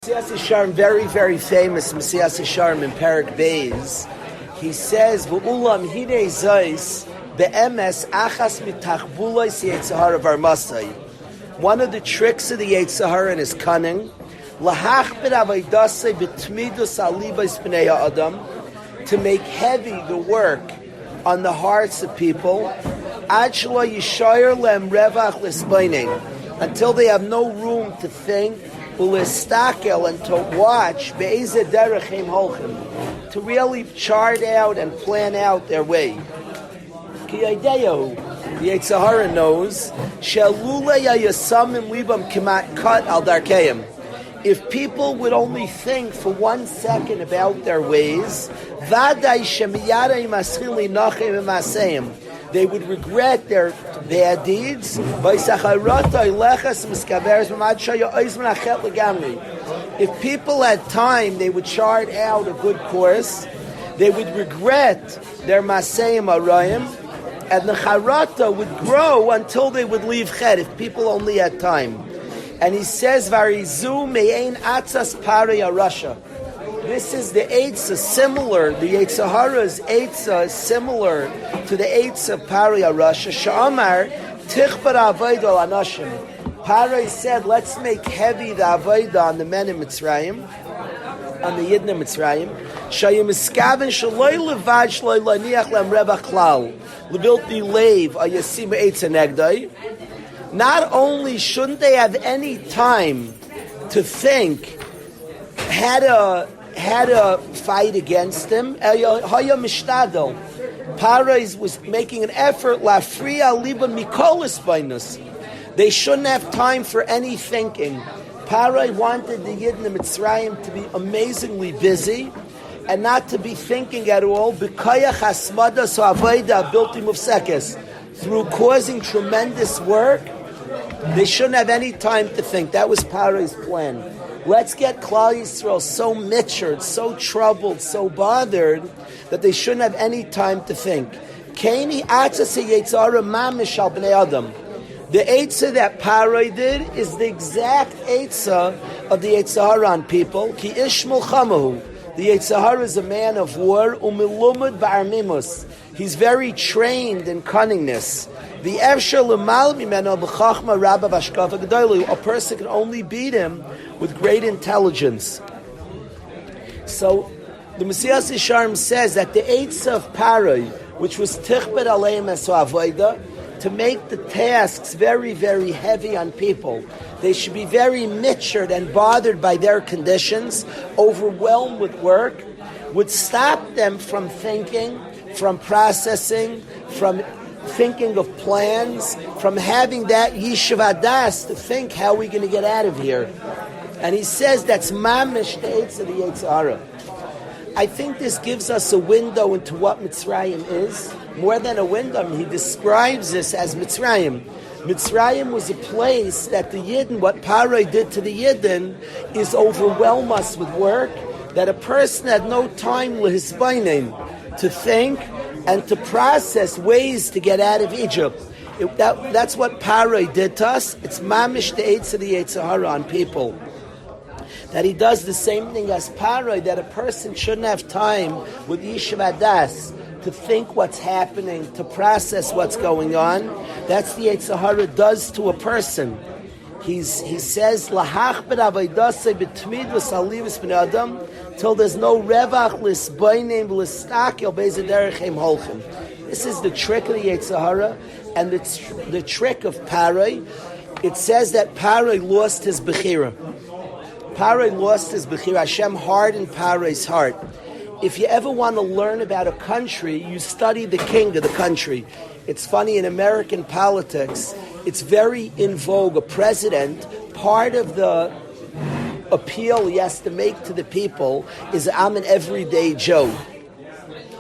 Mesias Yesharim, very, very famous Mesias Yesharim in Perak Beis. He says, "V'ulam hidei zayis be'emes achas mitachbulos Yetzer varmasai." One of the tricks of the Yetzer Hara and his cunning, lahachbid avaydasei b'tmidus alibos b'nei adam, to make heavy the work on the hearts of people, ad shelo yishayir lem revach l'sbeining, until they have no room to think. And to watch, to really chart out and plan out their way. The Yetzer Hara knows, if people would only think for 1 second about their ways, they would regret their bad deeds. If people had time, they would chart out a good course. They would regret their masayim arayim, and the charata would grow until they would leave chet, if people only had time. And he says, "Varizu me'ein atzas parei arasha." This is the Eitzah similar, the Yetzer Hara's Eitzah is similar to the Eitzah of Parei HaRasha. Sha'amar, tichbar avodah al anashim. Parei said, let's make heavy the avodah on the men in Mitzrayim, on the Yidden in Mitzrayim. Shayim iskaven shaloi levad shaloi laniach lem revach klal. Lebilti leiv ayasim Eitzah negdai. Not only shouldn't they have any time to think how to fight against him. Parais was making an effort. They shouldn't have time for any thinking. Parai wanted the Yidden in Mitzrayim to be amazingly busy and not to be thinking at all. Through causing tremendous work, they shouldn't have any time to think. That was Parai's plan. Let's get Klal Yisrael so mitchered, so troubled, so bothered that they shouldn't have any time to think. Kaini atzas Yetzer Hara mamish al bnei adam. The Eitzah that Parai did is the exact Eitzah of the Yetzer Hara on people. Ki ish mulchamahu. The Yetzer Hara is a man of war. Umilumad ba'armimus. He's very trained in cunningness. The efshar l'mal mimeno b'chachma rabba v'ashkafa gedolu. A person can only beat him with great intelligence. So the Mesias Yesharim says that the Eitzah of Parai, which was tichbet aleim esu avoda, to make the tasks very, very heavy on people. They should be very mitchered and bothered by their conditions, overwhelmed with work, would stop them from thinking, from processing, from thinking of plans, from having that yeshiva das to think how we're going to get out of here. And he says that's mamish the Eitzah of the Yetzer Hara. I think this gives us a window into what Mitzrayim is. More than a window, he describes this as Mitzrayim. Mitzrayim was a place that the Yidden, what Parai did to the Yidden, is overwhelm us with work, that a person had no time lehisbainim, to think and to process ways to get out of Egypt. That's what Parai did to us. It's mamish the Eitzah of the Yetzer Hara on people. That he does the same thing as Parai, that a person shouldn't have time with yeshiva das to think what's happening, to process what's going on. That's the Yetzer Hara does to a person. He says, "Lahachbed avaydasei b'tmidus alivus b'nei adam," till there's no revach l'sbeinim l'stakel be'ezeh derech heim holchem. This is the trick of the Yetzer Hara, and it's the trick of Parai. It says that Parai lost his bechira. Parai lost his bechira. Hashem hardened Parai's heart. If you ever want to learn about a country, you study the king of the country. It's funny, in American politics, it's very in vogue. A president, part of the appeal he has to make to the people is, I'm an everyday Joe.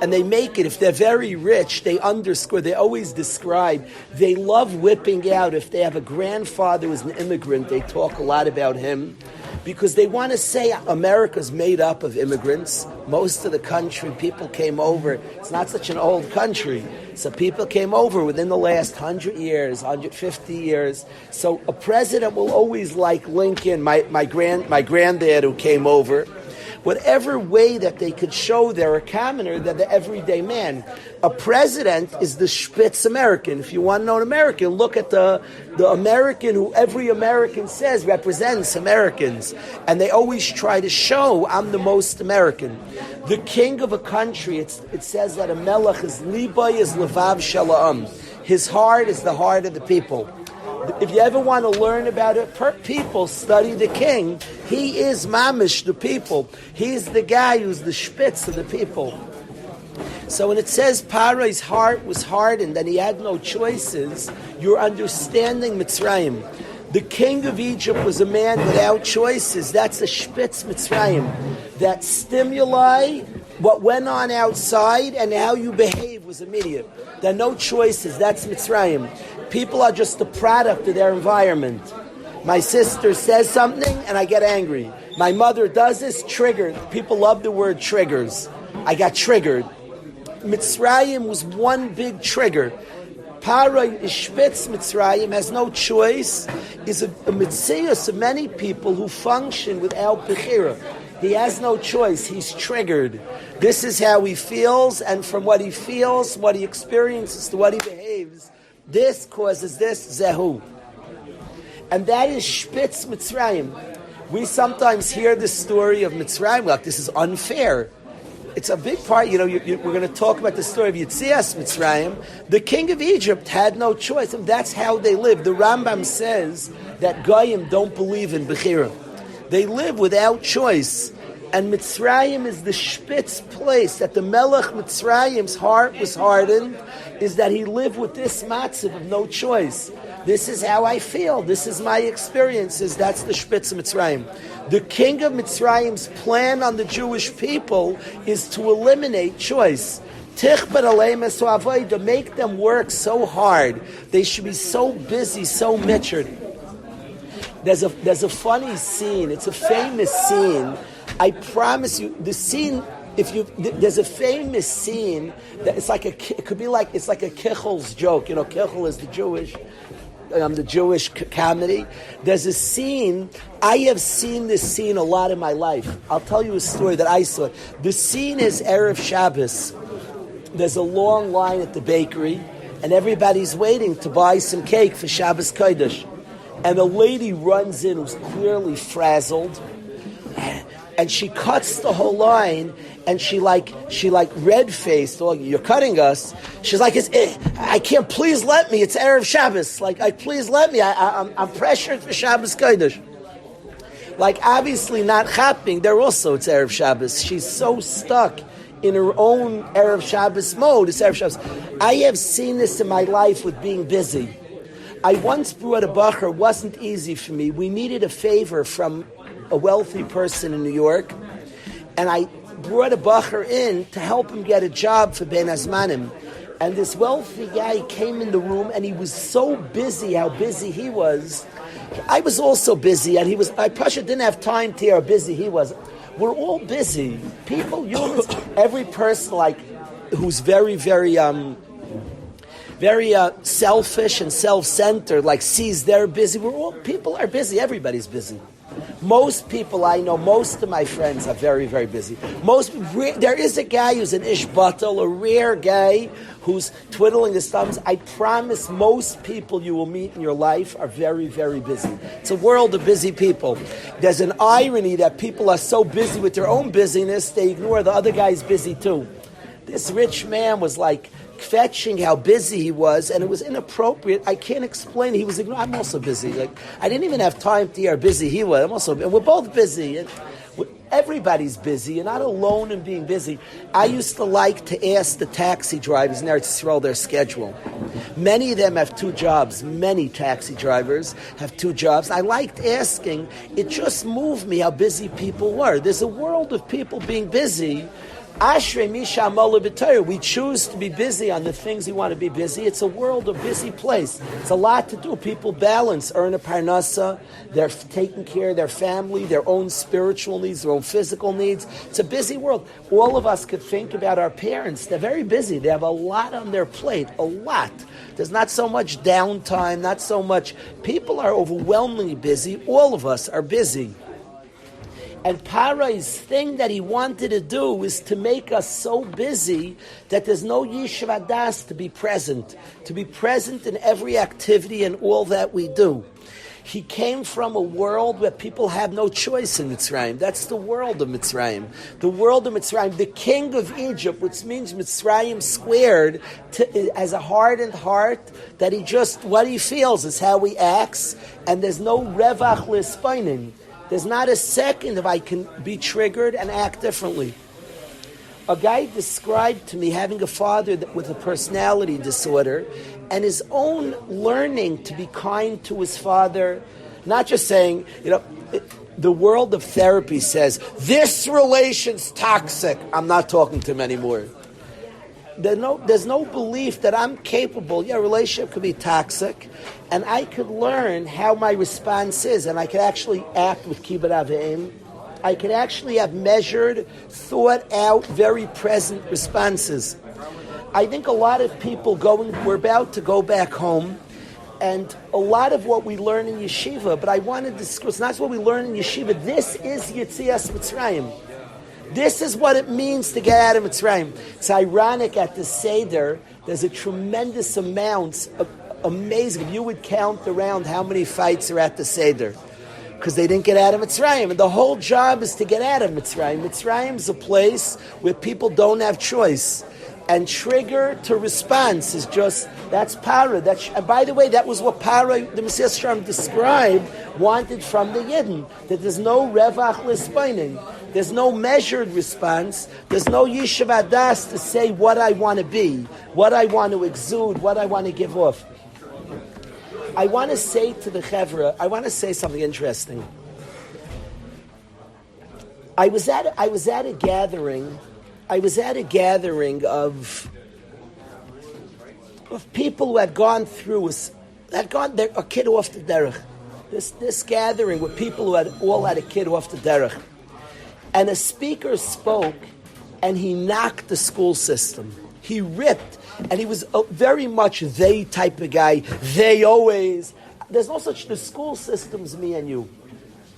And they make it, if they're very rich, they underscore, they always describe, they love whipping out, if they have a grandfather who's an immigrant, they talk a lot about him. because they want to say America's made up of immigrants. Most of the country, people came over. It's not such an old country. So people came over within the last 100 years, 150 years. So a president will always like Lincoln, my granddad who came over. Whatever way that they could show they're a commoner, they're the everyday man. A president is the spitz American. If you want to know an American, look at the American who every American says represents Americans. And they always try to show, I'm the most American. The king of a country, it says that a melech is libay is levav shalom. His heart is the heart of the people. If you ever want to learn about it, people study the king. He is mamish, the people. He's the guy who's the spitz of the people. So when it says Paro's heart was hardened and he had no choices, you're understanding Mitzrayim. The king of Egypt was a man without choices. That's a spitz Mitzrayim. That stimuli, what went on outside and how you behave was immediate. There are no choices. That's Mitzrayim. People are just the product of their environment. My sister says something and I get angry. My mother does this, triggered. People love the word triggers. I got triggered. Mitzrayim was one big trigger. Paro is Spitz Mitzrayim, has no choice, is a Mitzayus of many people who function without Bechira. He has no choice. He's triggered. This is how he feels, and from what he feels, what he experiences, to what he behaves, this causes this Zehu. And that is Spitz Mitzrayim. We sometimes hear the story of Mitzrayim like this is unfair. It's a big part, we're going to talk about the story of Yitzias Mitzrayim. The king of Egypt had no choice, and that's how they lived. The Rambam says that Goyim don't believe in Bechira. They live without choice. And Mitzrayim is the spitz place that the Melech Mitzrayim's heart was hardened, is that he lived with this matzav of no choice. This is how I feel. This is my experiences. That's the spitz of Mitzrayim. The king of Mitzrayim's plan on the Jewish people is to eliminate choice. To make them work so hard. They should be so busy, so mitchered. There's a funny scene. It's a famous scene. I promise you, the scene. There's a famous scene that it's like a Kichel's joke. Kichel is the Jewish comedy. There's a scene. I have seen this scene a lot in my life. I'll tell you a story that I saw. The scene is Erev Shabbos. There's a long line at the bakery, and everybody's waiting to buy some cake for Shabbos Kodesh. And a lady runs in who's clearly frazzled, and she cuts the whole line, and she red-faced, oh, you're cutting us. She's like, I can't, please let me, it's Erev Shabbos. Please let me, I'm pressured for Shabbos Kodesh. Obviously not chapping, they're also, it's Erev Shabbos. She's so stuck in her own Erev Shabbos mode, it's Erev Shabbos. I have seen this in my life with being busy. I once brought a bacher, wasn't easy for me. We needed a favor from a wealthy person in New York, and I brought a bacher in to help him get a job for Bein Hazmanim. And this wealthy guy came in the room, and he was so busy, how busy he was. I was also busy, and Pasha didn't have time to hear how busy he was. We're all busy. People, humans, every person who's very, very selfish and self-centered, sees they're busy. People are busy. Everybody's busy. Most people I know, most of my friends are very, very busy. There is a guy who's an ish batal, a rare guy who's twiddling his thumbs. I promise most people you will meet in your life are very, very busy. It's a world of busy people. There's an irony that people are so busy with their own busyness, they ignore the other guy's busy too. This rich man was fetching how busy he was, and it was inappropriate. I can't explain. He was ignoring. I'm also busy. I didn't even have time to hear how busy he was. And we're both busy. And everybody's busy. You're not alone in being busy. I used to like to ask the taxi drivers in Eretz Yisrael their schedule. Many of them have 2 jobs. Many taxi drivers have 2 jobs. I liked asking. It just moved me how busy people were. There's a world of people being busy. Ashrei Misha Amola B'Torah. We choose to be busy on the things we want to be busy. It's a world, a busy place. It's a lot to do. People balance, earn a parnasa. They're taking care of their family, their own spiritual needs, their own physical needs. It's a busy world. All of us could think about our parents. They're very busy. They have a lot on their plate, a lot. There's not so much downtime, not so much. People are overwhelmingly busy. All of us are busy. And Paro's thing that he wanted to do is to make us so busy that there's no yeshiva das to be present in every activity and all that we do. He came from a world where people have no choice in Mitzrayim. That's the world of Mitzrayim. The world of Mitzrayim, the king of Egypt, which means Mitzrayim squared, as a hardened heart, that what he feels is how he acts, and there's no revach l'spainin. There's not a second if I can be triggered and act differently. A guy described to me having a father with a personality disorder and his own learning to be kind to his father, not just saying, the world of therapy says, this relation's toxic. I'm not talking to him anymore. There's no belief that I'm capable. Yeah, a relationship could be toxic, and I could learn how my response is, and I could actually act with kibbud avim. I could actually have measured, thought out, very present responses. I think a lot of people we're about to go back home, and a lot of what we learn in yeshiva, but I want to discuss, not what we learn in yeshiva, this is Yetzias Mitzrayim. This is what it means to get out of Mitzrayim. It's ironic at the Seder, there's a tremendous amount, amazing, if you would count around how many fights are at the Seder, because they didn't get out of Mitzrayim. And the whole job is to get out of Mitzrayim. Mitzrayim is a place where people don't have choice. And trigger to response is that's Para. And by the way, that was what Para, the Messias Shalom described, wanted from the Yidden, that there's no revach l'spainin. There's no measured response. There's no yeshiva das to say what I want to be, what I want to exude, what I want to give off. I want to say to the Chevra, I want to say something interesting. I was at a gathering of people who had gone through a kid off the derech. This gathering with people who had a kid off the derech. And a speaker spoke, and he knocked the school system. He ripped, and he was very much they type of guy. They always. There's no such. The school system's me and you.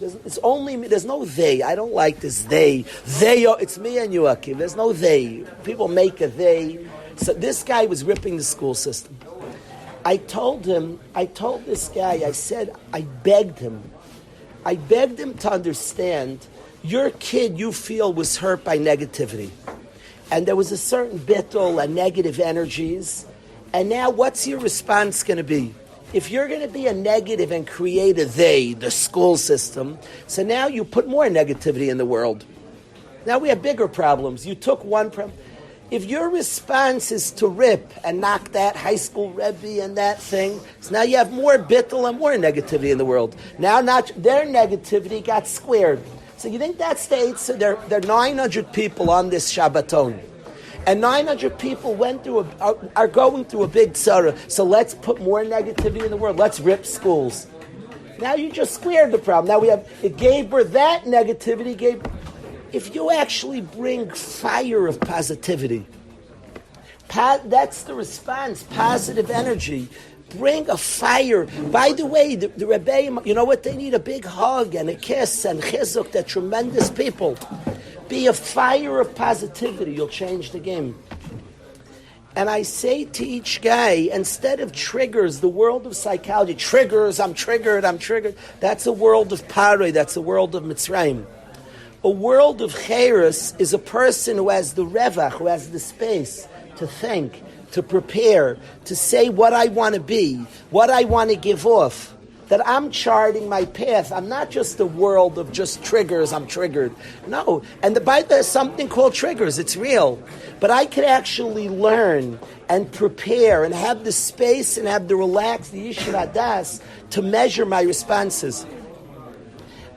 It's only me. There's no they. I don't like this they. It's me and you, Akim. There's no they. People make a they. So this guy was ripping the school system. I told this guy, I begged him to understand. Your kid, you feel, was hurt by negativity. And there was a certain bittul and negative energies. And now what's your response going to be? If you're going to be a negative and create a they, the school system, so now you put more negativity in the world. Now we have bigger problems. You took one problem. If your response is to rip and knock that high school Rabbi and that thing, so now you have more bittul and more negativity in the world. Now their negativity got squared. So you think that's the eight? So there are 900 people on this Shabbaton. And 900 people are going through a big tzara. So let's put more negativity in the world. Let's rip schools. Now you just squared the problem. Now it gave birth, that negativity if you actually bring fire of positivity, that's the response, positive energy. Bring a fire. By the way, the Rabbi, you know what they need? A big hug and a kiss and chizuk. They're tremendous people. Be a fire of positivity. You'll change the game. And I say to each guy, instead of triggers, the world of psychology, triggers, I'm triggered. That's a world of Paroi. That's a world of Mitzrayim. A world of Cheres is a person who has the revach, who has the space to think, to prepare, to say what I want to be, what I want to give off, that I'm charting my path. I'm not just a world of just triggers, I'm triggered. No, and the Bible has something called triggers, it's real. But I could actually learn and prepare and have the space and have the relaxed, the yeshiva das, to measure my responses.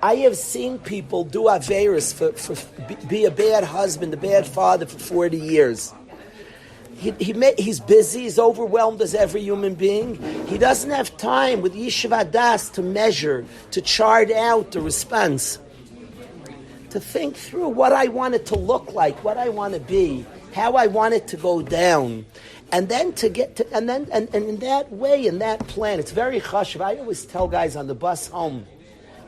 I have seen people do averis be a bad husband, a bad father for 40 years. He's busy, he's overwhelmed as every human being. He doesn't have time with yeshiva das to measure, to chart out the response, to think through what I want it to look like, what I want to be, how I want it to go down. And then to get to, and in that way, in that plan, it's very chashuv. I always tell guys on the bus home,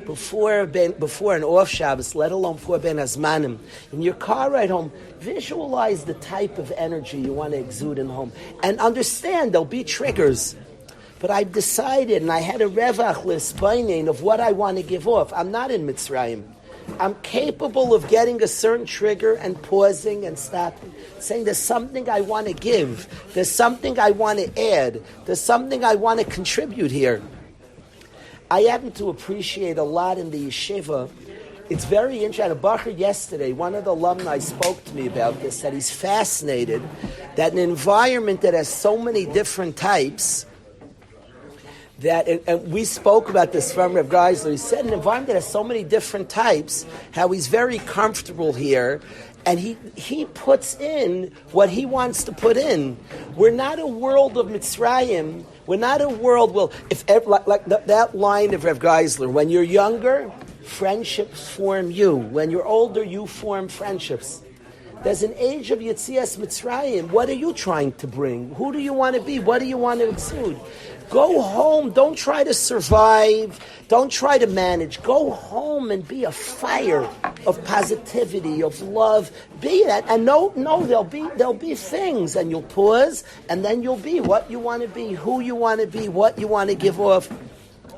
before an off Shabbos, let alone before Bein Hazmanim, in your car ride home, visualize the type of energy you want to exude in home. And understand there'll be triggers. But I've decided, and I had a revach list, Bein, of what I want to give off. I'm not in Mitzrayim. I'm capable of getting a certain trigger and pausing and stopping, saying there's something I want to give, there's something I want to add, there's something I want to contribute here. I happen to appreciate a lot in the yeshiva. It's very interesting. A bacher yesterday, one of the alumni spoke to me about this, that he's fascinated that an environment that has so many different types, that, and we spoke about this from Rabbi Geisler, he said an environment that has so many different types, how he's very comfortable here, and he puts in what he wants to put in. We're not a world of Mitzrayim. We're not a world, well, if like that line of Rabbi Geisler, when you're younger, friendships form you. When you're older, you form friendships. There's an age of Yetzias Mitzrayim. What are you trying to bring? Who do you want to be? What do you want to exude? Go home. Don't try to survive. Don't try to manage. Go home and be a fire of positivity, of love. Be that. And no, there'll be things, and you'll pause, and then you'll be what you want to be, who you want to be, what you want to give off.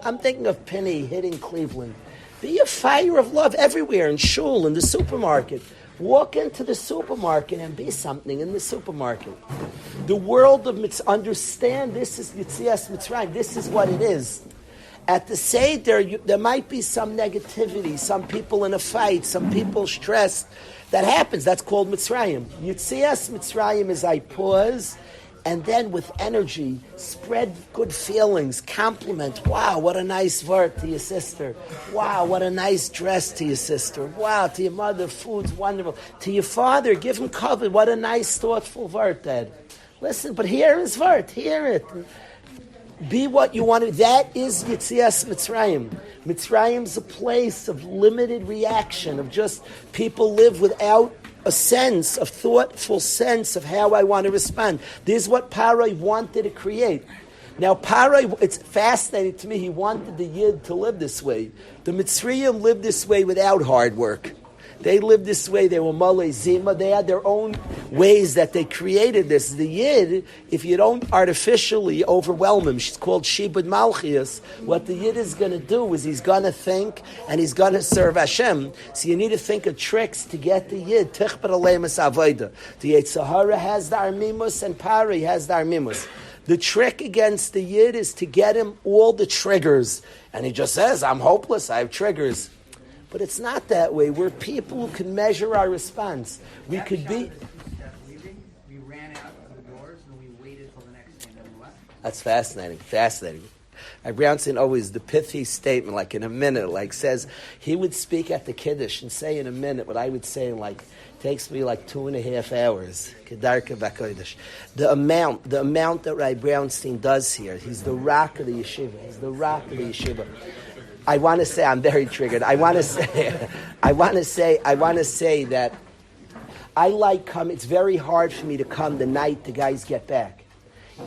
I'm thinking of Penny hitting Cleveland. Be a fire of love everywhere, in shul, in the supermarket. Walk into the supermarket and be something in the supermarket. The world of understand this is Yetzias Mitzrayim. This is what it is. At the Seder, there might be some negativity, some people in a fight, some people stressed. That happens. That's called Mitzrayim. Yetzias Mitzrayim is I pause, and then with energy, spread good feelings, compliment. Wow, what a nice word to your sister. Wow, what a nice dress to your sister. Wow, to your mother, food's wonderful. To your father, give him cover. What a nice, thoughtful word, Dad. Listen, but hear his word. Hear it. Be what you want to. That is Yetzias Mitzrayim. Mitzrayim's a place of limited reaction, of just people live without a sense, a thoughtful sense of how I want to respond. This is what Parai wanted to create. Now, Parai, it's fascinating to me, he wanted the Yid to live this way. The Mitzrayim lived this way without hard work. They lived this way, they were Malay Zima, they had their own ways that they created this. The Yid, if you don't artificially overwhelm him, she's called Shibud Malchias, what the Yid is going to do is he's going to think and he's going to serve Hashem. So you need to think of tricks to get the Yid. Tichbar Alemus Avodah. The Yetzirah has the Armimus and Pari has the Armimus. The trick against the Yid is to get him all the triggers. And he just says, I'm hopeless, I have triggers. But it's not that way. We're people who can measure our response. We could be... We ran out of the doors and we waited till the next day and then we left. That's fascinating. Brownstein always, the pithy statement, like in a minute, like says, he would speak at the Kiddush and say in a minute what I would say in like, takes me like 2.5 hours. Kedarka Bakodesh. The amount that Rabbi Brownstein does here, he's the rock of the yeshiva. I want to say I'm very triggered. I want to say that I like come. It's very hard for me to come the night the guys get back.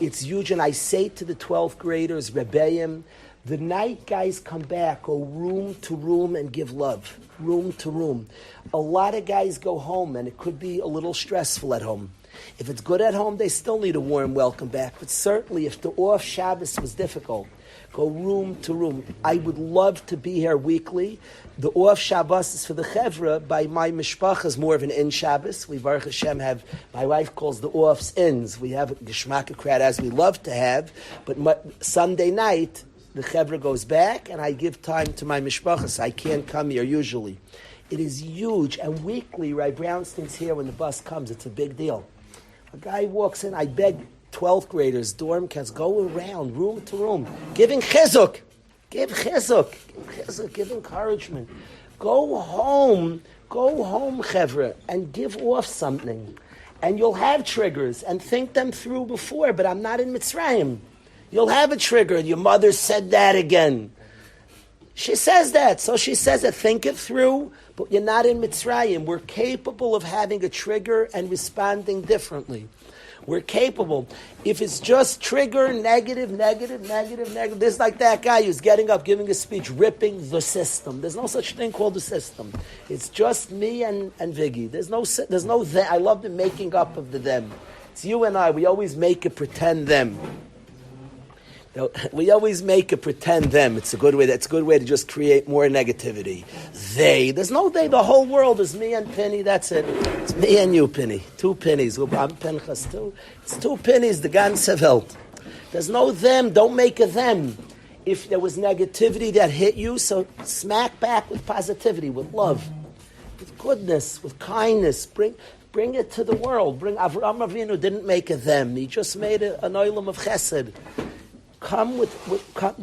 It's huge, and I say to the 12th graders, Rebbeim, the night guys come back, go room to room and give love, room to room. A lot of guys go home, and it could be a little stressful at home. If it's good at home, they still need a warm welcome back. But certainly, if the off Shabbos was difficult, go room to room. I would love to be here weekly. The off Shabbos is for the Chevra. By my mishpacha is more of an in Shabbos. We, Baruch Hashem, have, my wife calls the offs ins. We have a Geshmaka crowd as we love to have. But Sunday night, the Chevra goes back, and I give time to my mishpacha, so I can't come here usually. It is huge. And weekly, Rabbi Brownstein's here when the bus comes. It's a big deal. A guy walks in, I beg 12th graders, dorm kids, go around room to room, giving chizuk. Give chizuk, give encouragement. Go home, chevra, and give off something. And you'll have triggers, and think them through before, but I'm not in Mitzrayim. You'll have a trigger, your mother said that again. She says that, so she says it, think it through, but you're not in Mitzrayim. We're capable of having a trigger and responding differently. We're capable. If it's just trigger, negative, there's like that guy who's getting up, giving a speech, ripping the system. There's no such thing called the system. It's just me and Viggy. There's no them. I love the making up of the them. It's you and I. We always make it pretend them. We always make it pretend them. It's a good way. That's a good way to just create more negativity. There's no they. The whole world is me and Penny. That's it. It's me and you, Penny. 2 pennies. I'm Penchas too. It's 2 pennies. The ganze Welt. There's no them. Don't make a them. If there was negativity that hit you, so smack back with positivity, with love, with goodness, with kindness. Bring it to the world. Avraham Avinu didn't make a them. He just made an oilam of chesed. Come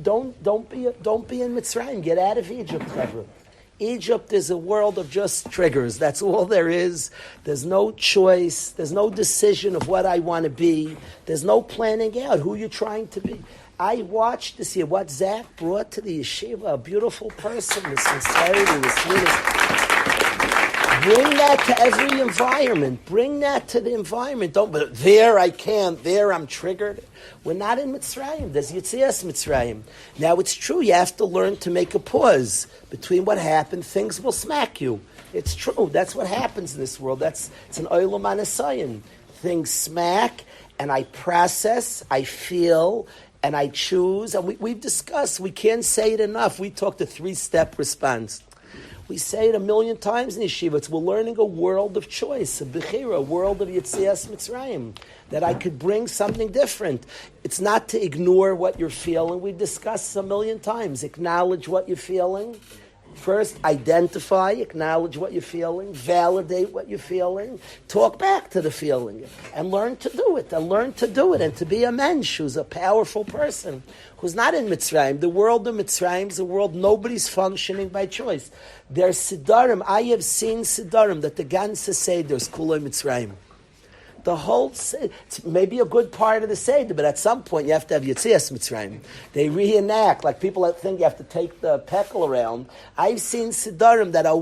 don't be in Mitzrayim. Get out of Egypt, Chavra. Egypt is a world of just triggers. That's all there is. There's no choice. There's no decision of what I want to be. There's no planning out who you're trying to be. I watched this year what Zach brought to the yeshiva, a beautiful person, the sincerity, the sweetness. Bring that to every environment. Bring that to the environment. But there I can't. There I'm triggered. We're not in Mitzrayim. There's Yitzias Mitzrayim. Now it's true. You have to learn to make a pause between what happened. Things will smack you. It's true. That's what happens in this world. It's an oilam anasayin. Things smack, and I process. I feel. And I choose. And we've discussed. We can't say it enough. We talked a 3-step response. We say it a million times in yeshiva. We're learning a world of choice, a bechira, a world of Yitzias Mitzrayim, that I could bring something different. It's not to ignore what you're feeling. We discussed a million times. Acknowledge what you're feeling. First, identify, acknowledge what you're feeling, validate what you're feeling, talk back to the feeling, and learn to do it, and to be a mensch who's a powerful person, who's not in Mitzrayim. The world of Mitzrayim is a world nobody's functioning by choice. There's Siddarim. I have seen Siddarim that the ganze Seder is Kulei Mitzrayim. The whole, it's maybe a good part of the Seder, but at some point you have to have Yitzias Mitzrayim. They reenact, like people that think you have to take the pekel around. I've seen Siddarim that are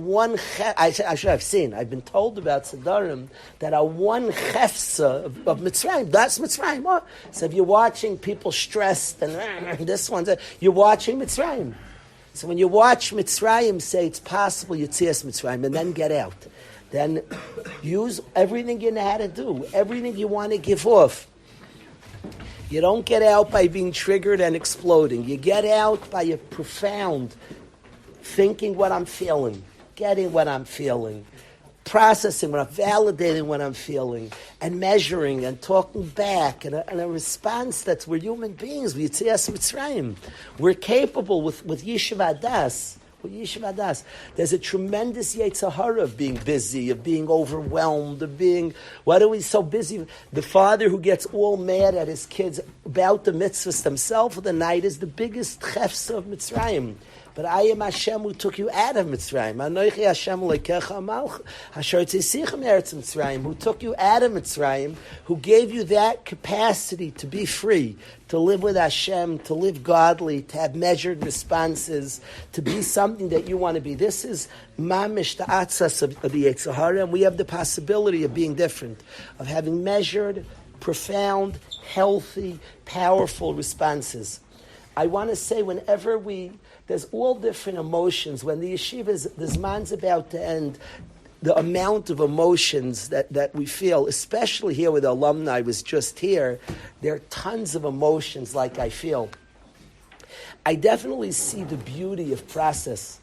I've been told about Siddarim that are one chefsa of Mitzrayim. That's Mitzrayim. Oh. So if you're watching people stressed and this one's, you're watching Mitzrayim. So when you watch Mitzrayim, say it's possible Yitzias Mitzrayim, and then get out. Then use everything you know how to do, everything you want to give off. You don't get out by being triggered and exploding. You get out by a profound thinking what I'm feeling, getting what I'm feeling, processing what I'm validating what I'm feeling, and measuring and talking back, and a response that's we're human beings. We're Yitzias Mitzrayim. We're capable with yeshiva das. There's a tremendous yetzer hara of being busy, of being overwhelmed, of being, what are we so busy? The father who gets all mad at his kids about the mitzvahs themselves for the night is the biggest chefs of Mitzrayim. But I am Hashem who took you out of Mitzrayim. Anochi Hashem lekecha malch, asher tzisichem eretz Mitzrayim, who took you out of Mitzrayim, who gave you that capacity to be free, to live with Hashem, to live godly, to have measured responses, to be something that you want to be. This is mamish the atzas of the yetzer hara, and we have the possibility of being different, of having measured, profound, healthy, powerful responses. I want to say whenever there's all different emotions. When the yeshiva the zman's about to end, the amount of emotions that we feel, especially here with the alumni, was just here, there are tons of emotions like I feel. I definitely see the beauty of process.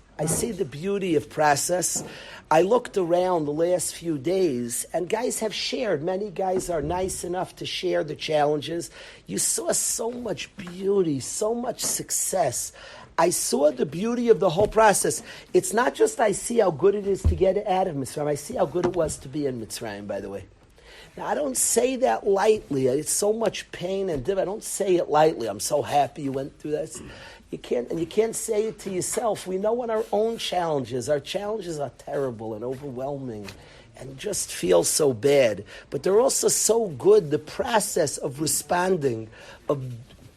I looked around the last few days, and guys have shared. Many guys are nice enough to share the challenges. You saw so much beauty, so much success. I saw the beauty of the whole process. It's not just I see how good it is to get out of Mitzrayim. I see how good it was to be in Mitzrayim, by the way. Now, I don't say that lightly. It's so much pain and I don't say it lightly. I'm so happy you went through this. You can't say it to yourself. We know what our own challenges. Our challenges are terrible and overwhelming and just feel so bad. But they're also so good. The process of responding, of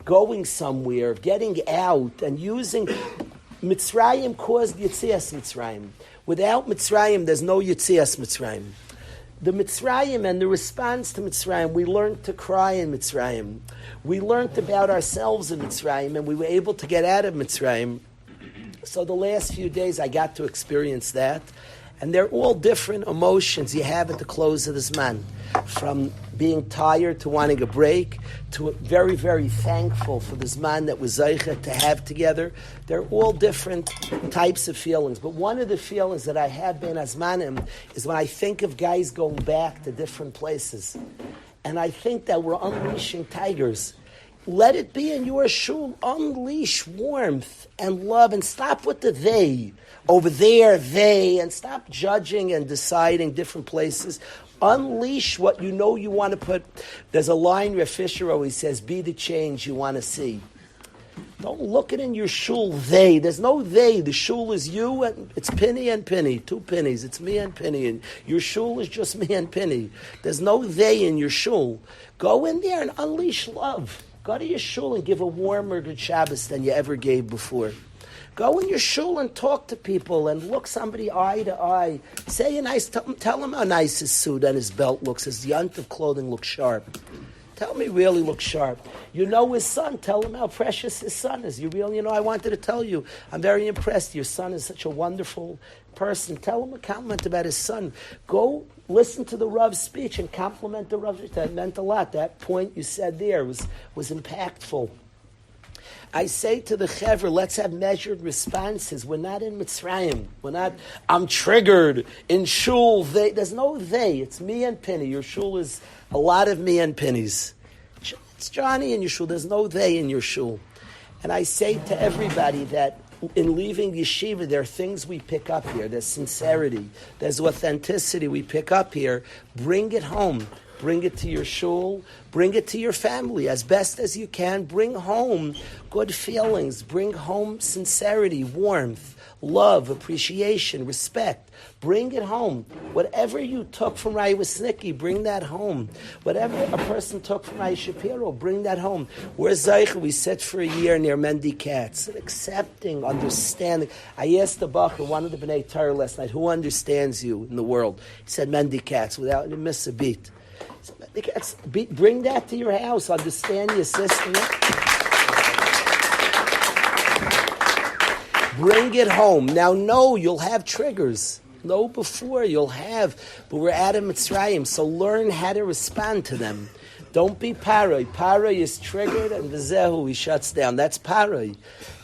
going somewhere, of getting out and using... Mitzrayim caused Yetzias Mitzrayim. Without Mitzrayim, there's no Yetzias Mitzrayim. The Mitzrayim and the response to Mitzrayim, we learned to cry in Mitzrayim. We learned about ourselves in Mitzrayim, and we were able to get out of Mitzrayim. So the last few days, I got to experience that. And they're all different emotions you have at the close of this man. From being tired to wanting a break, to very, very thankful for this man that was Zeicha to have together. They're all different types of feelings. But one of the feelings that I have been Hazmanim is when I think of guys going back to different places. And I think that we're unleashing tigers. Let it be in your shul. Unleash warmth and love and stop with the they. Over there, they, and stop judging and deciding different places. Unleash what you know you want to put. There's a line Rav Fisher always says, be the change you want to see. Don't look it in your shul, they. There's no they. The shul is you, and it's penny and penny. 2 pennies. It's me and penny. And your shul is just me and penny. There's no they in your shul. Go in there and unleash love. Go to your shul and give a warmer good Shabbos than you ever gave before. Go in your shul and talk to people and look somebody eye to eye. Say a nice, tell him how nice his suit and his belt looks. His yunt of clothing looks sharp. Tell him he really looks sharp. You know his son. Tell him how precious his son is. I wanted to tell you, I'm very impressed. Your son is such a wonderful person. Tell him a compliment about his son. Go listen to the Rav's speech and compliment the Rav. That meant a lot. That point you said there was impactful. I say to the Chevra, let's have measured responses. We're not in Mitzrayim. I'm triggered in shul. There's no they. It's me and Penny. Your shul is a lot of me and pennies. It's Johnny in your shul. There's no they in your shul. And I say to everybody that in leaving yeshiva, there are things we pick up here. There's sincerity. There's authenticity we pick up here. Bring it home. Bring it to your shul. Bring it to your family as best as you can. Bring home good feelings. Bring home sincerity, warmth, love, appreciation, respect. Bring it home. Whatever you took from Rai Wisnicki, bring that home. Whatever a person took from Rai Shapiro, bring that home. We're Zeicha. We sit for a year near Mendy Katz. Accepting, understanding. I asked the Bacher, one of the B'nai Torah last night, who understands you in the world? He said Mendy Katz, without miss a beat. Bring that to your house. Understand your system. Bring it home. Now, no, you'll have triggers. No, before you'll have. But we're out of Mitzrayim, so learn how to respond to them. Don't be paroi. Paroi is triggered, and v'zehu, he shuts down. That's paroi.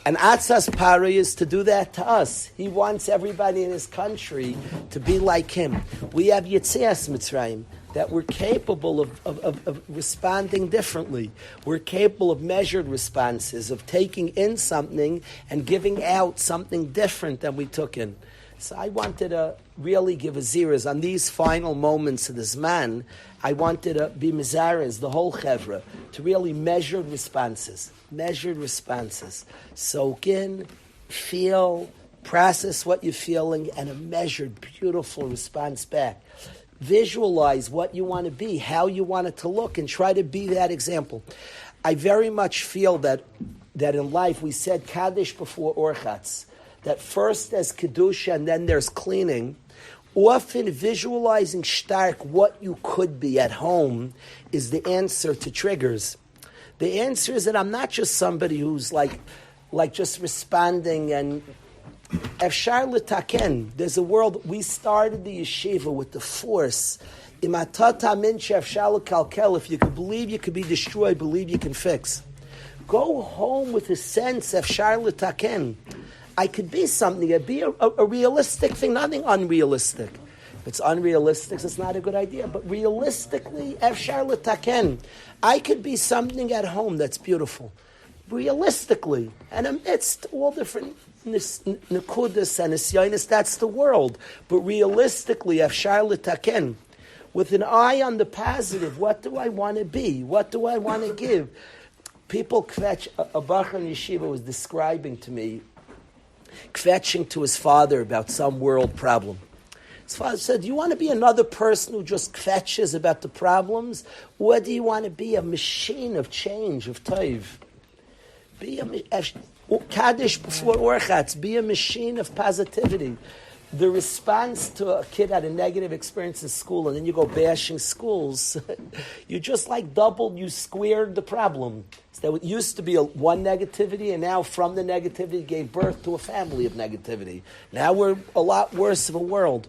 And Atzas paroi is to do that to us. He wants everybody in his country to be like him. We have Yetzias Mitzrayim, that we're capable of responding differently. We're capable of measured responses, of taking in something and giving out something different than we took in. So I wanted to really give a zeros on these final moments of this man. I wanted to be mizares, the whole chevra, to really measured responses. Measured responses. Soak in, feel, process what you're feeling, and a measured, beautiful response back. Visualize what you want to be, how you want it to look, and try to be that example. I very much feel that in life we said Kaddish before Orchatz, that first there's Kedusha and then there's cleaning. Often visualizing stark what you could be at home is the answer to triggers. The answer is that I'm not just somebody who's like just responding and Efshar l'taken. There's a world. We started the yeshiva with the force. Imatata mincha efshar l'kalkel. If you could believe you could be destroyed, believe you can fix. Go home with a sense of efshar l'taken. I could be something. It'd be a realistic thing, nothing unrealistic. If it's unrealistic, it's not a good idea. But realistically, efshar l'taken. I could be something at home that's beautiful. Realistically, and amidst all different nekudas and nisyonis, that's the world. But realistically, efshar l'taken, with an eye on the positive, what do I want to be? What do I want to give? People kvetch. A bacher in yeshiva was describing to me, kvetching to his father about some world problem. His father said, do you want to be another person who just kvetches about the problems? Or do you want to be a machine of change, of taiv? Be a Kaddish before Orchatz. Be a machine of positivity. The response to a kid had a negative experience in school, and then you go bashing schools, you just like doubled, you squared the problem. So it used to be one negativity, and now from the negativity gave birth to a family of negativity. Now we're a lot worse of a world.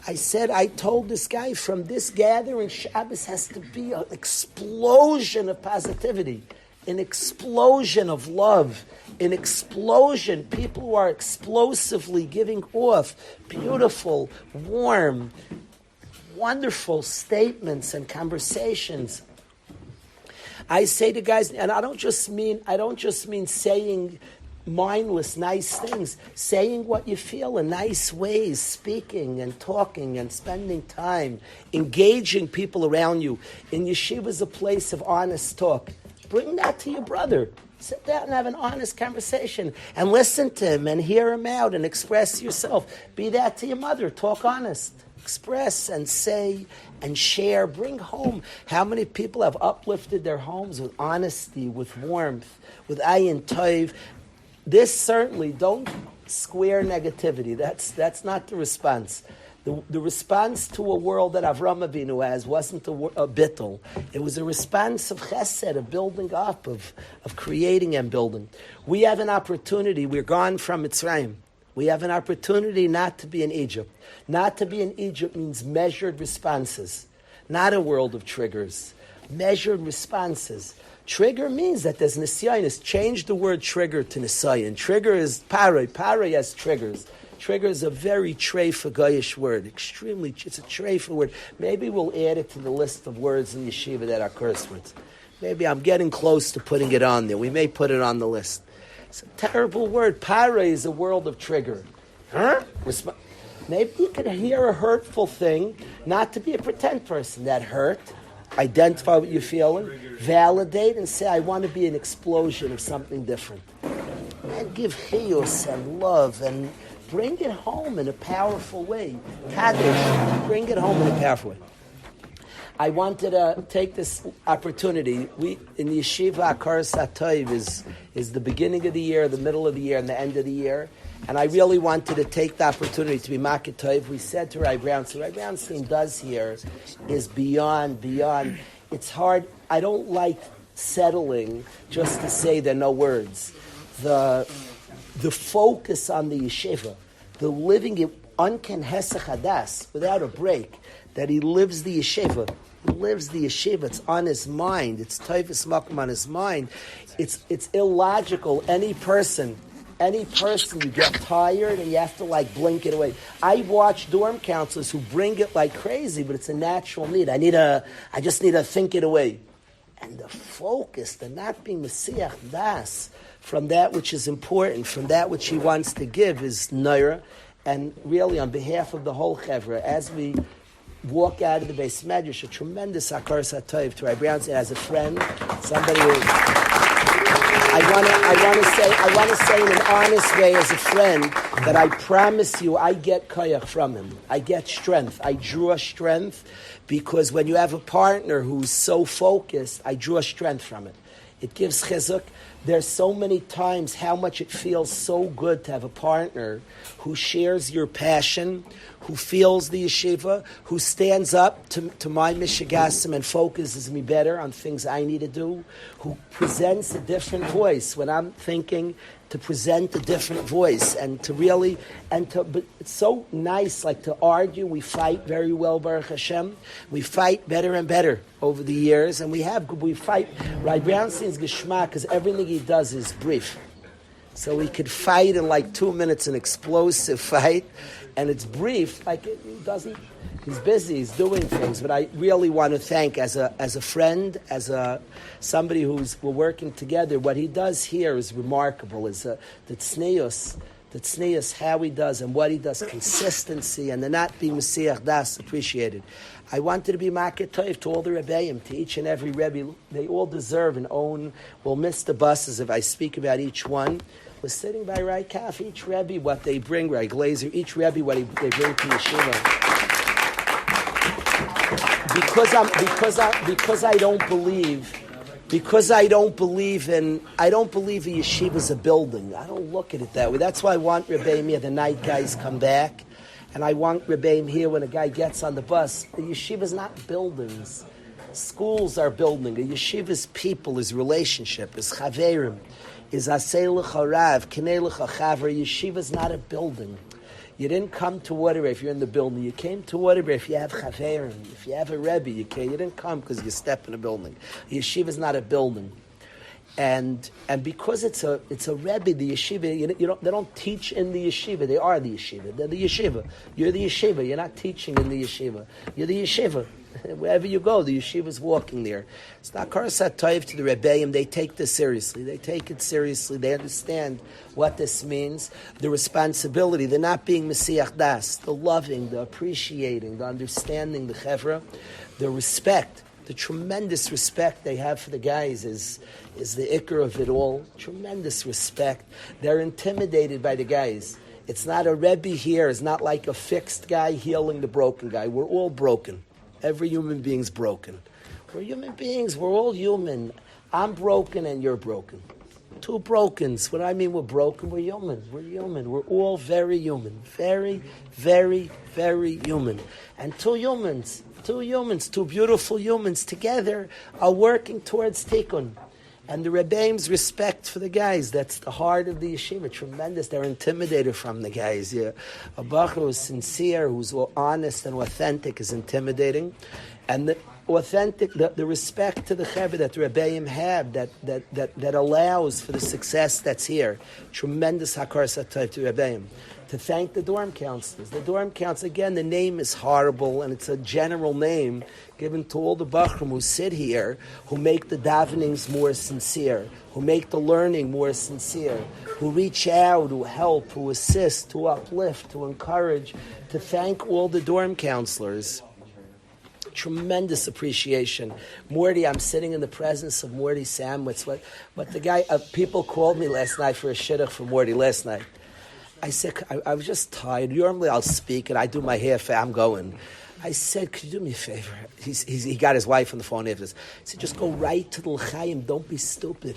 I told this guy, from this gathering, Shabbos has to be an explosion of positivity, an explosion of love, an explosion, people who are explosively giving off beautiful, warm, wonderful statements and conversations. I say to guys, and I don't just mean saying mindless, nice things, saying what you feel in nice ways, speaking and talking and spending time, engaging people around you. In yeshiva is a place of honest talk. Bring that to your brother. Sit down and have an honest conversation and listen to him and hear him out and express yourself. Be that to your mother. Talk honest. Express and say and share. Bring home. How many people have uplifted their homes with honesty, with warmth, with ayin tov? This certainly, don't square negativity. That's not the response. The response to a world that Avram Avinu has wasn't a bittul. It was a response of chesed, of building up, of creating and building. We have an opportunity. We're gone from Mitzrayim. We have an opportunity not to be in Egypt. Not to be in Egypt means measured responses, not a world of triggers. Measured responses. Trigger means that there's nisyanis. Change the word trigger to nisyayin. Trigger is paroi. Paroi has triggers. Trigger is a very treifa goyish word. Extremely, it's a treifa word. Maybe we'll add it to the list of words in yeshiva that are curse words. Maybe I'm getting close to putting it on there. We may put it on the list. It's a terrible word. Paroi is a world of trigger. Huh? Maybe you can hear a hurtful thing, not to be a pretend person. That hurt. Identify what you're feeling, validate, and say, I want to be an explosion of something different. And give chiyus and love and bring it home in a powerful way. Kaddish, bring it home in a powerful way. I wanted to take this opportunity. We in the yeshiva, Akaras HaTov is the beginning of the year, the middle of the year, and the end of the year. And I really wanted to take the opportunity to be Makeh Tov. We said to Rabbi Brown, so Rabbi Brownstein does here is beyond. It's hard. I don't like settling just to say there are no words. The focus on the yeshiva, the living it unken hesach hadas, without a break, that he lives the yeshiva. He lives the yeshiva. It's on his mind. It's Tovus Makom on his mind. It's illogical. Any person, you get tired and you have to blink it away. I watch dorm counselors who bring it like crazy, but it's a natural need. I just need to think it away. And the focus, the not being Messiah das, from that which is important, from that which he wants to give is Naira. And really, on behalf of the whole Chevra, as we walk out of the Beis Medrash, a tremendous Akaras HaTov to Rabbi Brownstein as a friend, somebody who... I want to say in an honest way as a friend that I promise you I get koyach from him. I get strength. I draw strength because when you have a partner who's so focused, I draw strength from it. It gives chizuk. There's so many times how much it feels so good to have a partner who shares your passion, who feels the yeshiva, who stands up to my mishigasim and focuses me better on things I need to do, who presents a different voice when I'm thinking to present a different voice but it's so nice, to argue. We fight very well, Baruch Hashem. We fight better and better over the years, and we fight. Rabbi Brownstein's geschmack, because everything he does is brief. So he could fight in 2 minutes, an explosive fight, and it's brief. He's busy, he's doing things. But I really want to thank, as a friend, somebody we're working together. What he does here is remarkable. Is the tznius, the tznius, how he does and what he does, consistency, and the not being Messiach Das appreciated. I wanted to be Makir Toiv to all the Rebbeim, to each and every Rebbe. They all deserve and own. We'll miss the buses if I speak about each one. We're sitting by Rai Kaf, each Rebbe, what they bring, Rai Glazer, each Rebbe, what they bring to yeshiva. Because I don't believe a yeshiva is a building. I don't look at it that way. That's why I want Rabbi here, the night guys come back. And I want Rabbi here when a guy gets on the bus. The yeshiva is not buildings. Schools are building. A yeshiva's people is relationship, is chaverim, is asei l'charav, kinei l'chachaver. Yeshiva is not a building. You didn't come to Waterbury if you're in the building. You came to Waterbury if you have chaverim. If you have a Rebbe, you didn't come because you step in a building. Yeshiva is not a building. And because it's a Rebbe, the yeshiva, they don't teach in the yeshiva. They are the yeshiva. They're the yeshiva. You're the yeshiva. You're not teaching in the yeshiva. You're the yeshiva. Wherever you go, the yeshiva's walking there. It's not karasat toiv to the Rebbeim. They take this seriously. They take it seriously. They understand what this means. The responsibility, the not being Messiach Das, the loving, the appreciating, the understanding, the chevra, the respect. The tremendous respect they have for the guys is the ikr of it all. Tremendous respect. They're intimidated by the guys. It's not a Rebbe here. It's not like a fixed guy healing the broken guy. We're all broken. Every human being's broken. We're human beings. We're all human. I'm broken and you're broken. Two brokens. What I mean we're broken, we're human. We're human. We're all very human. Very, very, very human. And two beautiful humans together are working towards tikkun. And the Rebbeim's respect for the guys, that's the heart of the yeshiva, tremendous. They're intimidated from the guys. Yeah. A bachur who's sincere, who's honest and authentic is intimidating. And the authentic, the respect to the chevra that the Rebbeim have, that allows for the success that's here. Tremendous hakar satayv to Rebbeim. To thank the dorm counselors. The dorm counselors, again, the name is horrible, and it's a general name given to all the bachrim who sit here, who make the davenings more sincere, who make the learning more sincere, who reach out, who help, who assist, who uplift, who encourage. To thank all the dorm counselors. Tremendous appreciation. Morty, I'm sitting in the presence of Morty Samwitz. What the guy, people called me last night for a shidduch for Morty last night. I said, I was just tired. Normally I'll speak and I do my hair, I'm going. I said, could you do me a favor? He got his wife on the phone after this. He said, just go right to the l'chaim. Don't be stupid.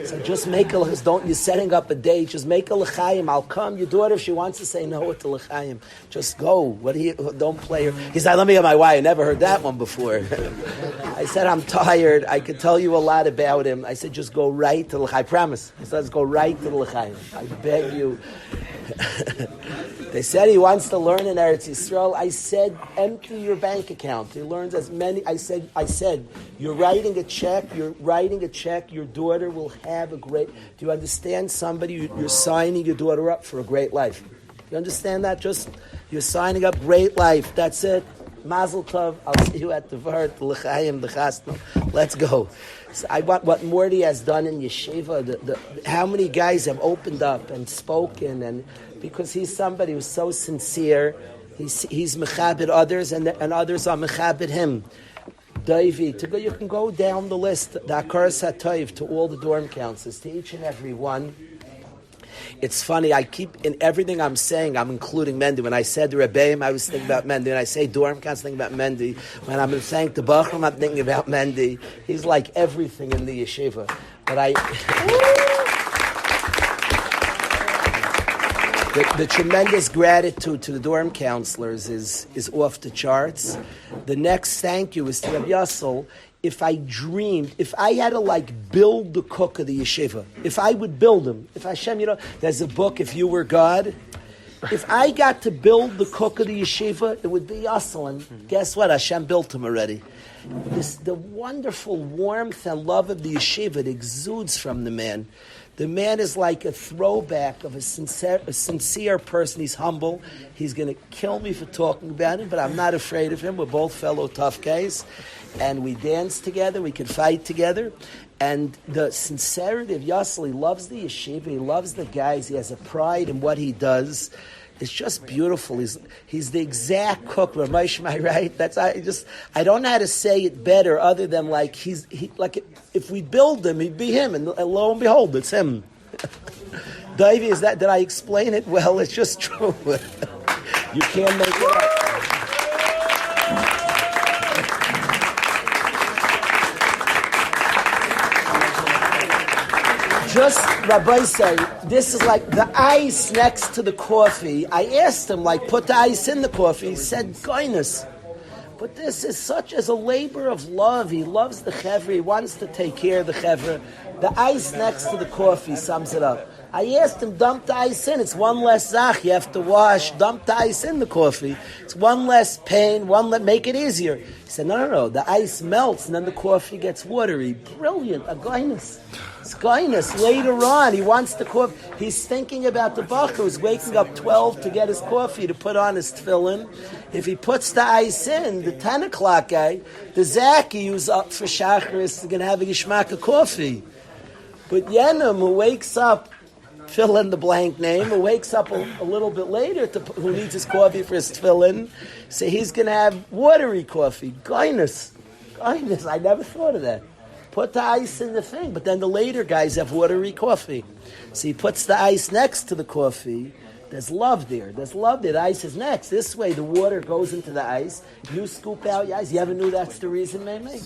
So just make a l'chaim. You're setting up a date. Just make a l'chaim. I'll come. Your daughter, if she wants to say no at the l'chaim, just go. Don't play her. He said, let me get my wife. I never heard that one before. I said, I'm tired. I could tell you a lot about him. I said, just go right to the l'chaim. I promise. He said, go right to the l'chaim. I beg you. They said he wants to learn in Eretz Yisrael. I said, empty your bank account. He learns as many. I said, you're writing a check. Your daughter will have a great. Do you understand? You're signing your daughter up for a great life. You understand that? You're signing up great life. That's it. Mazel tov. I'll see you at the Vart, the L'chaim, the Chasna. Let's go. So I want what Morty has done in yeshiva. How many guys have opened up and spoken, and because he's somebody who's so sincere, he's mechabed others, and others are mechabed him. David, you can go down the list. The akaras hatoiv to all the dorm counselors, to each and every one. It's funny, I keep, in everything I'm saying, I'm including Mendy. When I said the Rebbeim, I was thinking about Mendy. When I say dorm counselors, thinking about Mendy. When I'm going to thank the Bachram, I'm thinking about Mendy. He's like everything in the yeshiva. But the tremendous gratitude to the dorm counselors is off the charts. The next thank you is to Rabbi Yassel. If I had to build the cook of the yeshiva, if I would build him, if Hashem, there's a book, If You Were God. If I got to build the cook of the yeshiva, it would be Yassel. And guess what? Hashem built him already. The wonderful warmth and love of the yeshiva, it exudes from the man. The man is like a throwback of a sincere person. He's humble. He's going to kill me for talking about him, but I'm not afraid of him. We're both fellow tough guys. And we dance together. We can fight together. And the sincerity of Yassel, he loves the yeshiva, he loves the guys, he has a pride in what he does. It's just beautiful. He's the exact cook, Rabbi Shmai, right? I don't know how to say it better other than like if we build him, he'd be him, and lo and behold, it's him. Davey, did I explain it well? It's just true. You can't make it up. Just, Rabbi say, this is like the ice next to the coffee. I asked him, put the ice in the coffee. He said, goodness. But this is such as a labor of love. He loves the chevra. He wants to take care of the chevra. The ice next to the coffee sums it up. I asked him, dump the ice in. It's one less zach. You have to wash. Dump the ice in the coffee. It's one less pain. Make it easier. He said, no. The ice melts and then the coffee gets watery. Brilliant. A goyness. It's goyness. Later on, he wants the coffee. He's thinking about the bacher who's waking up 12 to get his coffee to put on his tefillin. If he puts the ice in, the 10 o'clock guy, the zaki who's up for shachar is going to have a gishmak of coffee. But Yenim, who wakes up, fill in the blank name, who wakes up a little bit later, who needs his coffee for his tefillin, so he's going to have watery coffee. Goyness. I never thought of that. Put the ice in the thing, but then the later guys have watery coffee. So he puts the ice next to the coffee. There's love there. The ice is next. This way the water goes into the ice. You scoop out your ice. You ever knew that's the reason, maybe?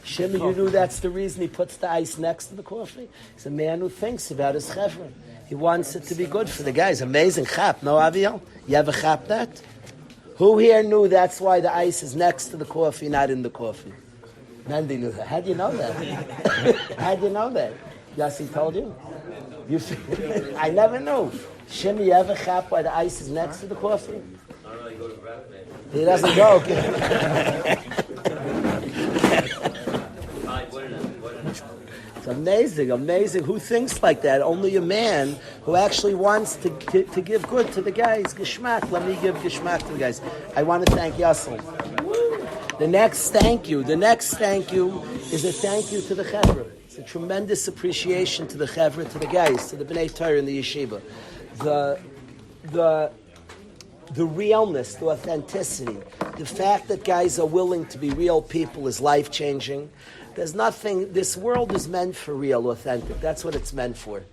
Shimmy, you knew that's the reason he puts the ice next to the coffee? He's a man who thinks about his chevra. He wants it to be good for the guys. Amazing chap, no, Aviel? You ever chap that? Who here knew that's why the ice is next to the coffee, not in the coffee? Mandy knew that. How'd you know that? How'd you know that? Yossi told you? I never knew. Shimmy, you ever chap why the ice is next to the coffee? I don't know, you go to Rabbi. He doesn't go. It's amazing. Who thinks like that? Only a man who actually wants to give good to the guys. Geschmack. Let me give geschmack to the guys. I want to thank Yassel. The next thank you is a thank you to the chevra. It's a tremendous appreciation to the chevra, to the guys, to the Bnei Torah and the yeshiva. The realness, the authenticity, the fact that guys are willing to be real people is life-changing. There's nothing, this world is meant for real, authentic. That's what it's meant for.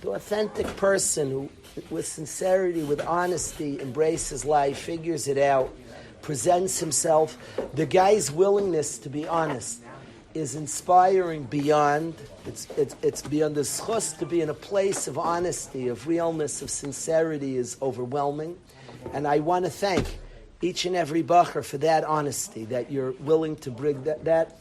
The authentic person who, with sincerity, with honesty, embraces life, figures it out, presents himself. The guy's willingness to be honest is inspiring beyond. It's beyond the schus to be in a place of honesty, of realness, of sincerity is overwhelming. And I want to thank each and every bacher for that honesty, that you're willing to bring that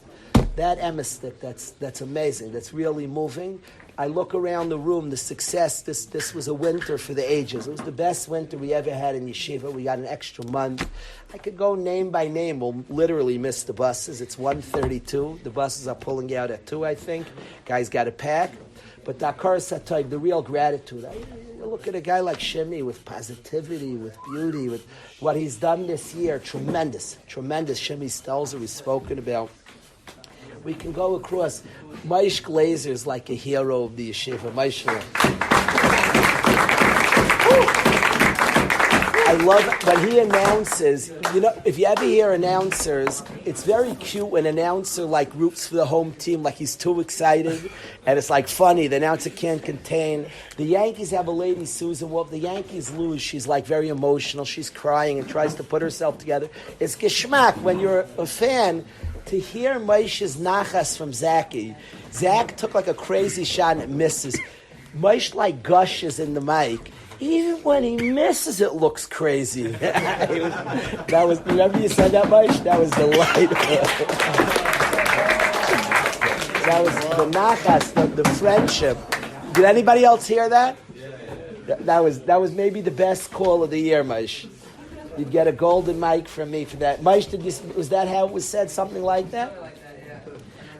emistic. That's amazing. That's really moving. I look around the room, the success, this was a winter for the ages. It was the best winter we ever had in yeshiva. We got an extra month. I could go name by name. We'll literally miss the buses. It's 1:32. The buses are pulling out at 2, I think. Guys got to pack. But Dakar Satayb, the real gratitude. You look at a guy like Shimi with positivity, with beauty, with what he's done this year. Tremendous. Shimi Stelzer, we've spoken about. We can go across. Maish Glazer is like a hero of the yeshiva. Maish. I love it when he announces. If you ever hear announcers, it's very cute when an announcer roots for the home team, like he's too excited, and it's funny. The announcer can't contain. The Yankees have a lady, Susan Wolf. The Yankees lose. She's very emotional. She's crying and tries to put herself together. It's geschmack when you're a fan. To hear Moshe's nachas from Zaki. Zach took a crazy shot and it misses. Moshe gushes in the mic. Even when he misses, it looks crazy. Remember you said that, Moshe? That was delightful. That was the nachas, the friendship. Did anybody else hear that? That was maybe the best call of the year, Moshe. You'd get a golden mic from me for that. Maish, was that how it was said? Something like that?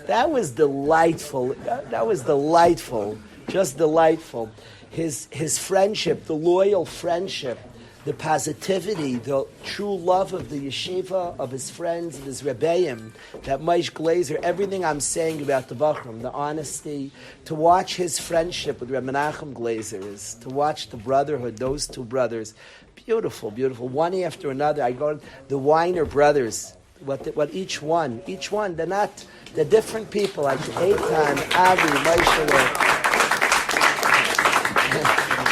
That was delightful. That was delightful. Just delightful. His friendship, the loyal friendship the positivity, the true love of the yeshiva, of his friends, of his Rebbeim, that Maish Glazer, everything I'm saying about the Bachram, the honesty, to watch his friendship with Reb Menachem Glazer, is to watch the brotherhood, those two brothers, beautiful, beautiful, one after another. I go, the Weiner brothers, what each one, they're different people, like Eitan, Avi, Moshe.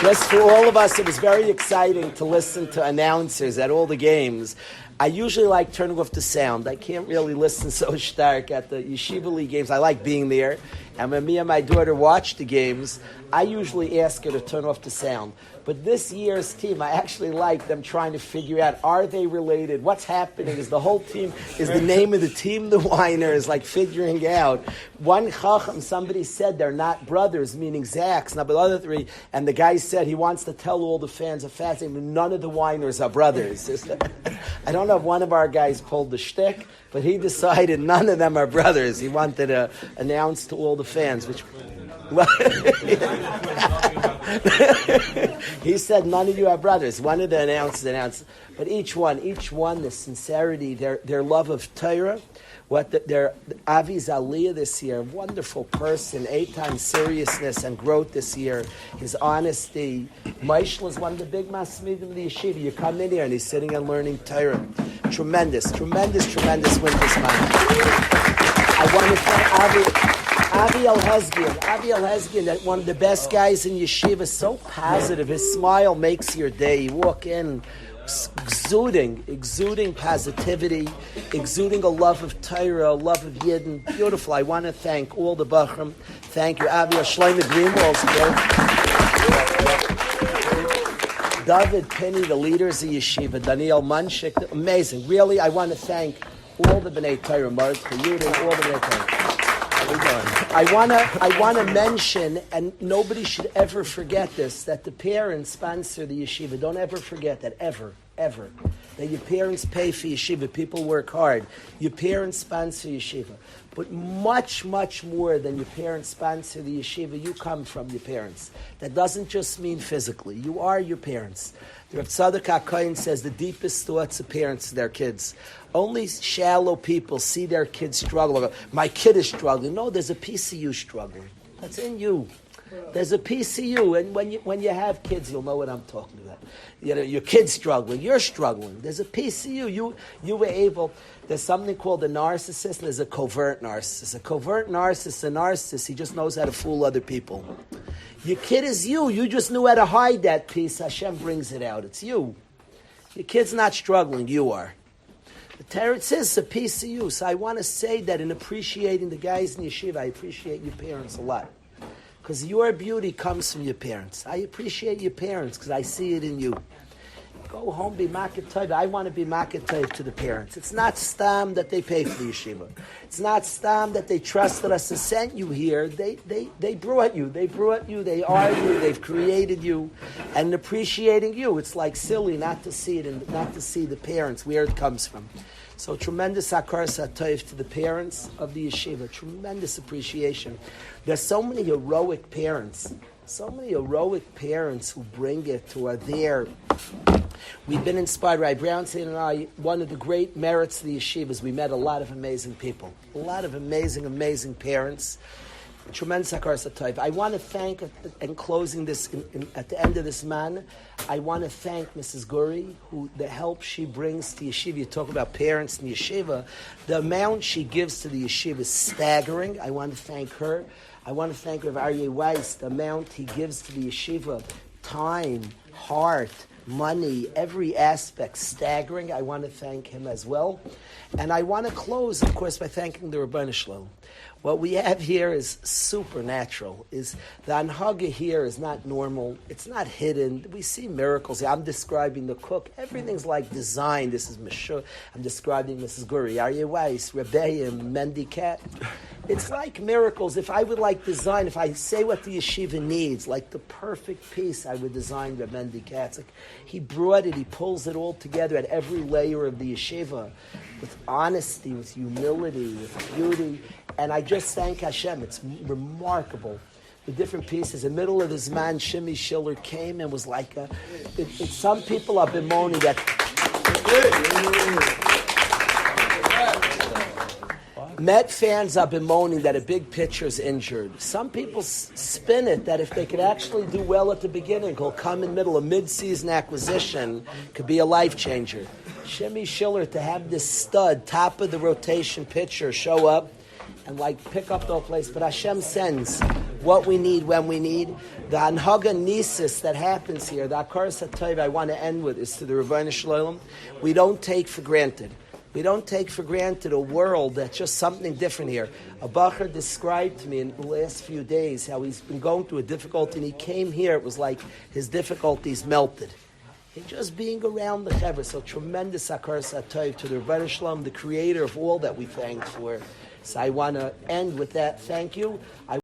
Just for all of us, it was very exciting to listen to announcers at all the games. I usually like turning off the sound. I can't really listen so stark at the yeshiva league games. I like being there. And when me and my daughter watch the games, I usually ask her to turn off the sound. But this year's team, I actually like them trying to figure out, are they related? What's happening? Is the whole team, is the name of the team the Weiners, like figuring out? One Chacham, somebody said they're not brothers, meaning Zach's, not the other three. And the guy said he wants to tell all the fans of fasting, none of the Weiners are brothers. I don't know if one of our guys pulled the shtick, but he decided none of them are brothers. He wanted to announce to all the fans, which... He said none of you are brothers. One of the announcers announced, but each one, the sincerity, their love of Torah, their Avi's Aliyah this year, wonderful person, 8 times seriousness and growth this year, his honesty. Maishal is one of the big masmidim of the yeshiva. You come in here and he's sitting and learning Torah. Tremendous win this month. I want to thank Avi El-Hezgian, one of the best guys in yeshiva, so positive. His smile makes your day. You walk in exuding positivity, exuding a love of Torah, a love of Yidden. Beautiful. I want to thank all the Bachram. Thank you, Avi Shlomo Greenwald's David Penny, the leaders of yeshiva, Daniel Munchik, amazing. Really, I want to thank all the B'nai Torah, Mark, Yudin, all the B'nai Torah. I want to mention, and nobody should ever forget this, that the parents sponsor the yeshiva. Don't ever forget that, ever. That your parents pay for yeshiva. People work hard. Your parents sponsor yeshiva. But much, much more than your parents sponsor the yeshiva, you come from your parents. That doesn't just mean physically. You are your parents. The Rav Tzadok HaKohen says the deepest thoughts of parents to their kids. Only shallow people see their kids struggle. My kid is struggling. No, there's a piece of you struggling. That's in you. There's a piece of you, and when you have kids, you'll know what I'm talking about. You know, your kid's struggling, you're struggling. There's a piece of you. You were able. There's something called a narcissist, and there's a covert narcissist. A covert narcissist, he just knows how to fool other people. Your kid is you. You just knew how to hide that piece. Hashem brings it out. It's you. Your kid's not struggling. You are. The Torah says it's a piece of you. So I want to say that in appreciating the guys in yeshiva, I appreciate your parents a lot. Because your beauty comes from your parents. I appreciate your parents because I see it in you. Go home, be makatayv. I want to be makatayv to the parents. It's not stam that they pay for the yeshiva. It's not stam that they trusted us and sent you here. They brought you. They brought you. They are you. They've created you. And appreciating you, it's like silly not to see it and not to see the parents, where it comes from. So tremendous hakar satayv to the parents of the yeshiva. Tremendous appreciation. There's so many heroic parents. So many heroic parents who bring it, who are there. We've been inspired. Rabbi Brownstein and I, one of the great merits of the yeshiva is we met a lot of amazing people. A lot of amazing parents. Tremendous hakar satayv. I want to thank, in closing this, at the end of this man, I want to thank Mrs. Guri, who the help she brings to yeshiva. You talk about parents in yeshiva. The amount she gives to the yeshiva is staggering. I want to thank her. I want to thank Rav Aryeh Weiss, the amount he gives to the yeshiva, time, heart, money, every aspect, staggering. I want to thank him as well. And I want to close, of course, by thanking the Rabbi Shalom. What we have here is supernatural. Is the anhaga here is not normal. It's not hidden. We see miracles. I'm describing the cook. Everything's like designed. This is Meshur. I'm describing Mrs. Guri, Aryeh Weiss, Rabbi, Mendy Cat. It's like miracles. If I would like design, if I say what the yeshiva needs, like the perfect piece, I would design Rabbi Mendy Cat. Like he brought it. He pulls it all together at every layer of the yeshiva, with honesty, with humility, with beauty. And I just thank Hashem. It's remarkable. the different pieces. In the middle of his man, Shimmy Schiller came and was like, some people have been moaning that Met fans have been moaning that a big pitcher's injured. Some people spin it that if they could actually do well at the beginning, he'll come in middle, a mid-season acquisition could be a life changer. Shimmy Schiller, to have this stud, top of the rotation pitcher show up and pick up the whole place. But Hashem sends what we need when we need. The Anhaga Nisis that happens here, the Akaras HaTov I want to end with is to the Rebbeinu Shalom. We don't take for granted. We don't take for granted a world that's just something different here. A Bacher described to me in the last few days how he's been going through a difficulty, and he came here, it was like his difficulties melted. He just being around the Chevra, so tremendous Akaras HaTov to the Rebbeinu Shalom, the creator of all that we thank for. So I want to end with that. Thank you.